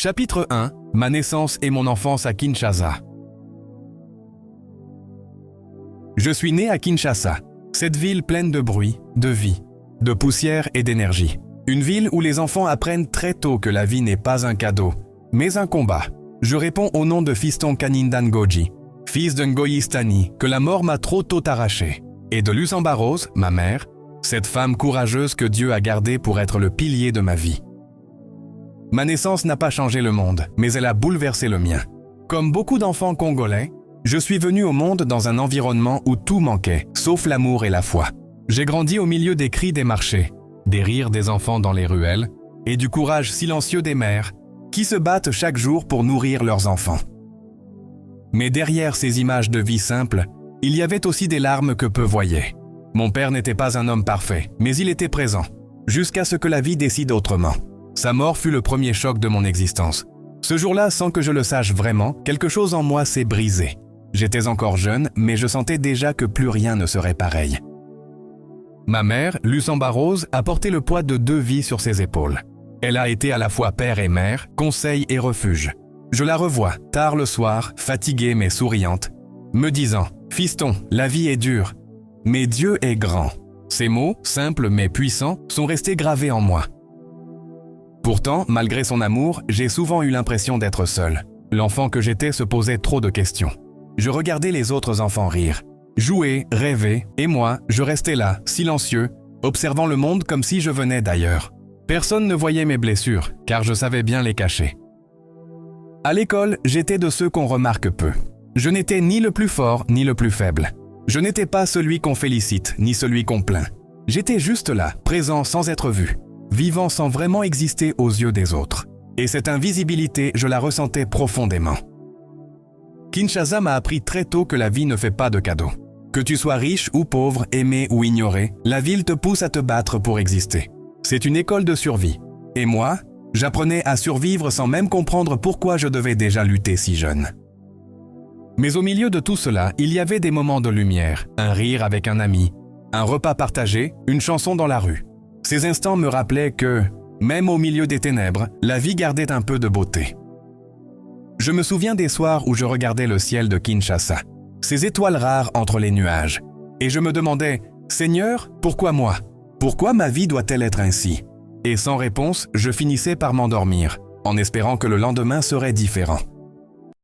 Chapitre 1. Ma naissance et mon enfance à Kinshasa. Je suis né à Kinshasa, cette ville pleine de bruit, de vie, de poussière et d'énergie. Une ville où les enfants apprennent très tôt que la vie n'est pas un cadeau, mais un combat. Je réponds au nom de Fiston Kaninda Ngoji, fils de Ngoyi Stani, que la mort m'a trop tôt arraché, et de Lusamba Rose, ma mère, cette femme courageuse que Dieu a gardée pour être le pilier de ma vie. Ma naissance n'a pas changé le monde, mais elle a bouleversé le mien. Comme beaucoup d'enfants congolais, je suis venu au monde dans un environnement où tout manquait, sauf l'amour et la foi. J'ai grandi au milieu des cris des marchés, des rires des enfants dans les ruelles, et du courage silencieux des mères, qui se battent chaque jour pour nourrir leurs enfants. Mais derrière ces images de vie simple, il y avait aussi des larmes que peu voyaient. Mon père n'était pas un homme parfait, mais il était présent, jusqu'à ce que la vie décide autrement. Sa mort fut le premier choc de mon existence. Ce jour-là, sans que je le sache vraiment, quelque chose en moi s'est brisé. J'étais encore jeune, mais je sentais déjà que plus rien ne serait pareil. Ma mère, Lusamba Rose, a porté le poids de 2 vies sur ses épaules. Elle a été à la fois père et mère, conseil et refuge. Je la revois, tard le soir, fatiguée mais souriante, me disant « Fiston, la vie est dure, mais Dieu est grand ». Ces mots, simples mais puissants, sont restés gravés en moi. Pourtant, malgré son amour, j'ai souvent eu l'impression d'être seul. L'enfant que j'étais se posait trop de questions. Je regardais les autres enfants rire, jouer, rêver, et moi, je restais là, silencieux, observant le monde comme si je venais d'ailleurs. Personne ne voyait mes blessures, car je savais bien les cacher. À l'école, j'étais de ceux qu'on remarque peu. Je n'étais ni le plus fort, ni le plus faible. Je n'étais pas celui qu'on félicite, ni celui qu'on plaint. J'étais juste là, présent sans être vu, vivant sans vraiment exister aux yeux des autres. Et cette invisibilité, je la ressentais profondément. Kinshasa m'a appris très tôt que la vie ne fait pas de cadeaux. Que tu sois riche ou pauvre, aimé ou ignoré, la ville te pousse à te battre pour exister. C'est une école de survie. Et moi, j'apprenais à survivre sans même comprendre pourquoi je devais déjà lutter si jeune. Mais au milieu de tout cela, il y avait des moments de lumière, un rire avec un ami, un repas partagé, une chanson dans la rue. Ces instants me rappelaient que, même au milieu des ténèbres, la vie gardait un peu de beauté. Je me souviens des soirs où je regardais le ciel de Kinshasa, ces étoiles rares entre les nuages, et je me demandais « Seigneur, pourquoi moi? Pourquoi ma vie doit-elle être ainsi ?» Et sans réponse, je finissais par m'endormir, en espérant que le lendemain serait différent.